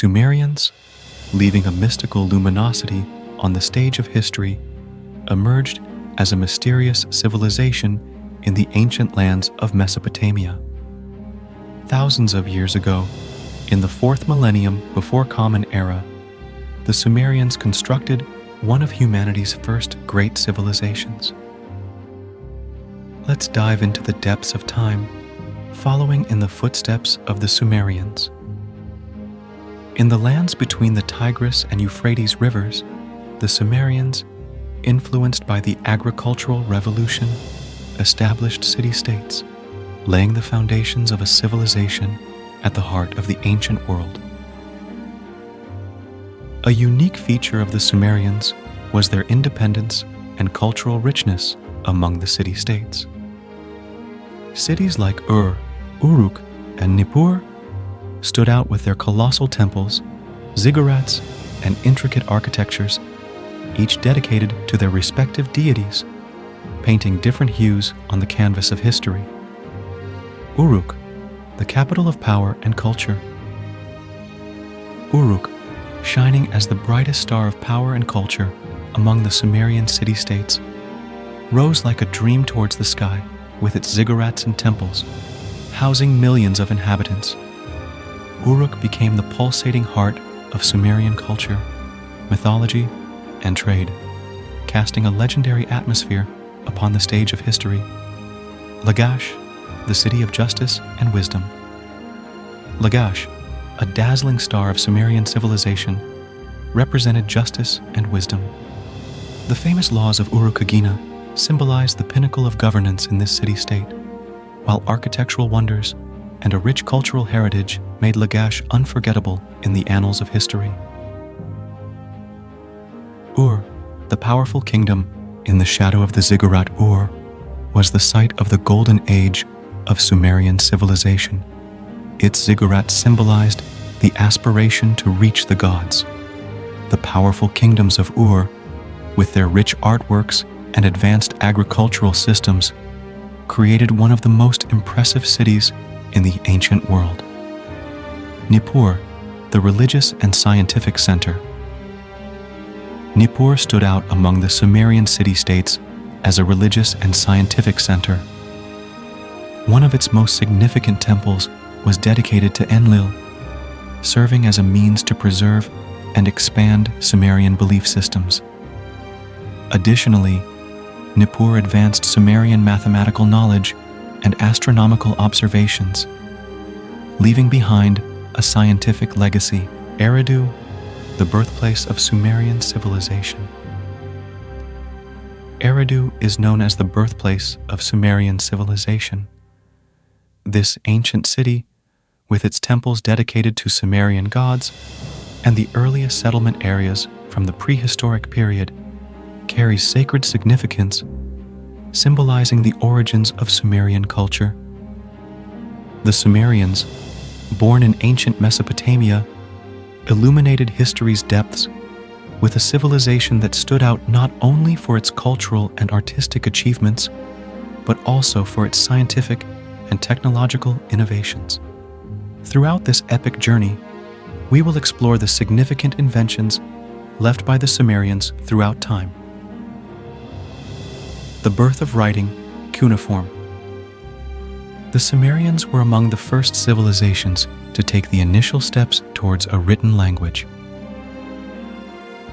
Sumerians, leaving a mystical luminosity on the stage of history, emerged as a mysterious civilization in the ancient lands of Mesopotamia. Thousands of years ago, in the 4th millennium before Common Era, the Sumerians constructed one of humanity's first great civilizations. Let's dive into the depths of time, following in the footsteps of the Sumerians. In the lands between the Tigris and Euphrates rivers, the Sumerians, influenced by the agricultural revolution, established city-states, laying the foundations of a civilization at the heart of the ancient world. A unique feature of the Sumerians was their independence and cultural richness among the city-states. Cities like Ur, Uruk, and Nippur stood out with their colossal temples, ziggurats, and intricate architectures, each dedicated to their respective deities, painting different hues on the canvas of history. Uruk, the capital of power and culture. Uruk, shining as the brightest star of power and culture among the Sumerian city-states, rose like a dream towards the sky with its ziggurats and temples, housing millions of inhabitants. Uruk became the pulsating heart of Sumerian culture, mythology, and trade, casting a legendary atmosphere upon the stage of history. Lagash, the city of justice and wisdom. Lagash, a dazzling star of Sumerian civilization, represented justice and wisdom. The famous laws of Uruk-agina symbolized the pinnacle of governance in this city-state, while architectural wonders and a rich cultural heritage made Lagash unforgettable in the annals of history. Ur, the powerful kingdom in the shadow of the ziggurat Ur, was the site of the golden age of Sumerian civilization. Its ziggurat symbolized the aspiration to reach the gods. The powerful kingdoms of Ur, with their rich artworks and advanced agricultural systems, created one of the most impressive cities in the ancient world. Nippur, the religious and scientific center. Nippur stood out among the Sumerian city-states as a religious and scientific center. One of its most significant temples was dedicated to Enlil, serving as a means to preserve and expand Sumerian belief systems. Additionally, Nippur advanced Sumerian mathematical knowledge and astronomical observations, leaving behind a scientific legacy. Eridu, the birthplace of Sumerian civilization. Eridu is known as the birthplace of Sumerian civilization. This ancient city, with its temples dedicated to Sumerian gods and the earliest settlement areas from the prehistoric period, carries sacred significance, symbolizing the origins of Sumerian culture. The Sumerians, born in ancient Mesopotamia, illuminated history's depths with a civilization that stood out not only for its cultural and artistic achievements, but also for its scientific and technological innovations. Throughout this epic journey, we will explore the significant inventions left by the Sumerians throughout time. The birth of writing, cuneiform. The Sumerians were among the first civilizations to take the initial steps towards a written language.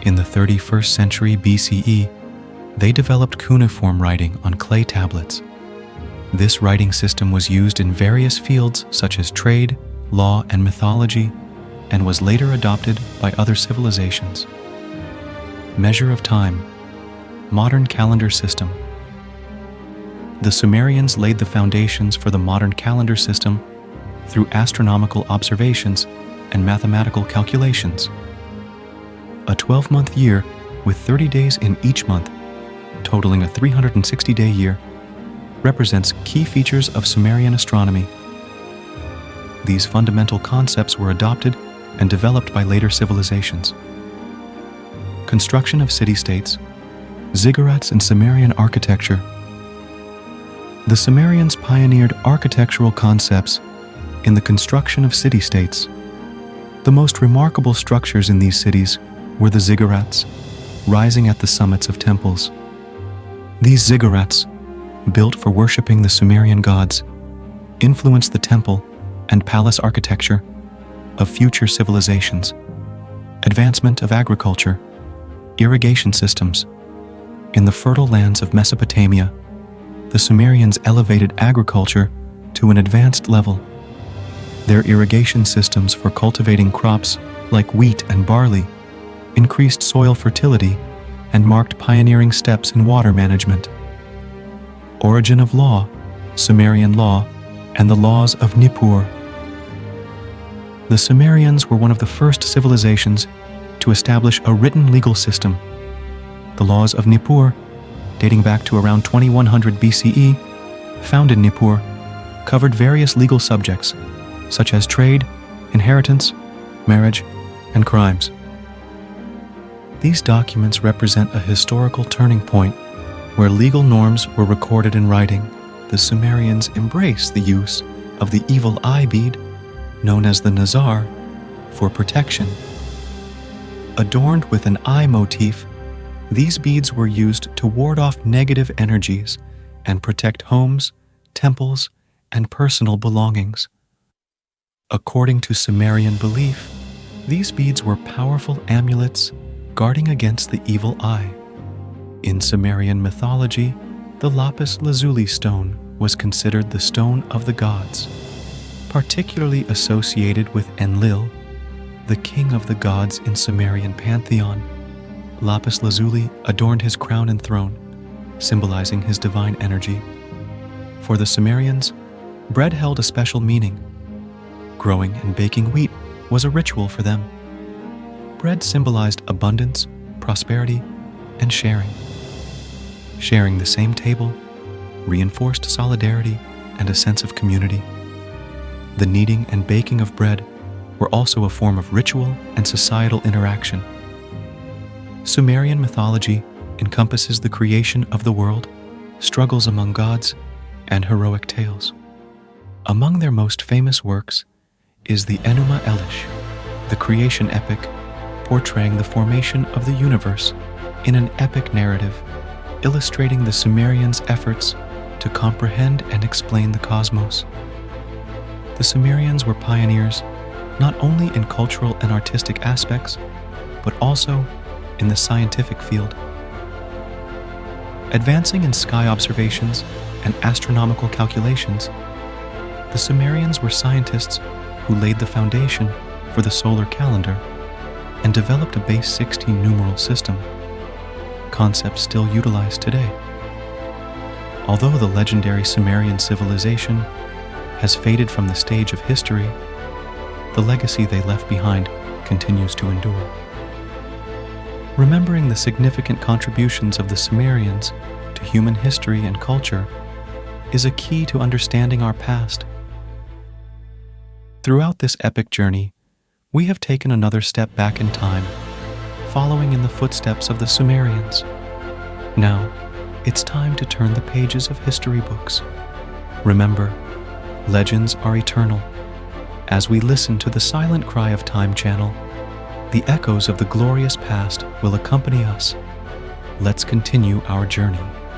In the 31st century BCE, they developed cuneiform writing on clay tablets. This writing system was used in various fields such as trade, law, and mythology, and was later adopted by other civilizations. Measure of time, modern calendar system. The Sumerians laid the foundations for the modern calendar system through astronomical observations and mathematical calculations. A 12-month year with 30 days in each month, totaling a 360-day year, represents key features of Sumerian astronomy. These fundamental concepts were adopted and developed by later civilizations. Construction of city-states, ziggurats, and Sumerian architecture. The Sumerians pioneered architectural concepts in the construction of city-states. The most remarkable structures in these cities were the ziggurats, rising at the summits of temples. These ziggurats, built for worshipping the Sumerian gods, influenced the temple and palace architecture of future civilizations, advancement of agriculture, irrigation systems. In the fertile lands of Mesopotamia, the Sumerians elevated agriculture to an advanced level. Their irrigation systems for cultivating crops like wheat and barley increased soil fertility and marked pioneering steps in water management. Origin of law, Sumerian law, and the laws of Nippur. The Sumerians were one of the first civilizations to establish a written legal system. The laws of Nippur, dating back to around 2100 BCE, found in Nippur, covered various legal subjects such as trade, inheritance, marriage, and crimes. These documents represent a historical turning point where legal norms were recorded in writing. The Sumerians embraced the use of the evil eye bead, known as the nazar, for protection. Adorned with an eye motif, these beads were used to ward off negative energies and protect homes, temples, and personal belongings. According to Sumerian belief, these beads were powerful amulets guarding against the evil eye. In Sumerian mythology, the lapis lazuli stone was considered the stone of the gods, particularly associated with Enlil, the king of the gods in Sumerian pantheon. Lapis lazuli adorned his crown and throne, symbolizing his divine energy. For the Sumerians, bread held a special meaning. Growing and baking wheat was a ritual for them. Bread symbolized abundance, prosperity, and sharing. Sharing the same table reinforced solidarity and a sense of community. The kneading and baking of bread were also a form of ritual and societal interaction. Sumerian mythology encompasses the creation of the world, struggles among gods, and heroic tales. Among their most famous works is the Enuma Elish, the creation epic portraying the formation of the universe in an epic narrative, illustrating the Sumerians' efforts to comprehend and explain the cosmos. The Sumerians were pioneers not only in cultural and artistic aspects, but also in the scientific field. Advancing in sky observations and astronomical calculations, the Sumerians were scientists who laid the foundation for the solar calendar and developed a base 16 numeral system, concepts still utilized today. Although the legendary Sumerian civilization has faded from the stage of history, the legacy they left behind continues to endure. Remembering the significant contributions of the Sumerians to human history and culture is a key to understanding our past. Throughout this epic journey, we have taken another step back in time, following in the footsteps of the Sumerians. Now, it's time to turn the pages of history books. Remember, legends are eternal. As we listen to the silent cry of Time Channel, the echoes of the glorious past will accompany us. Let's continue our journey.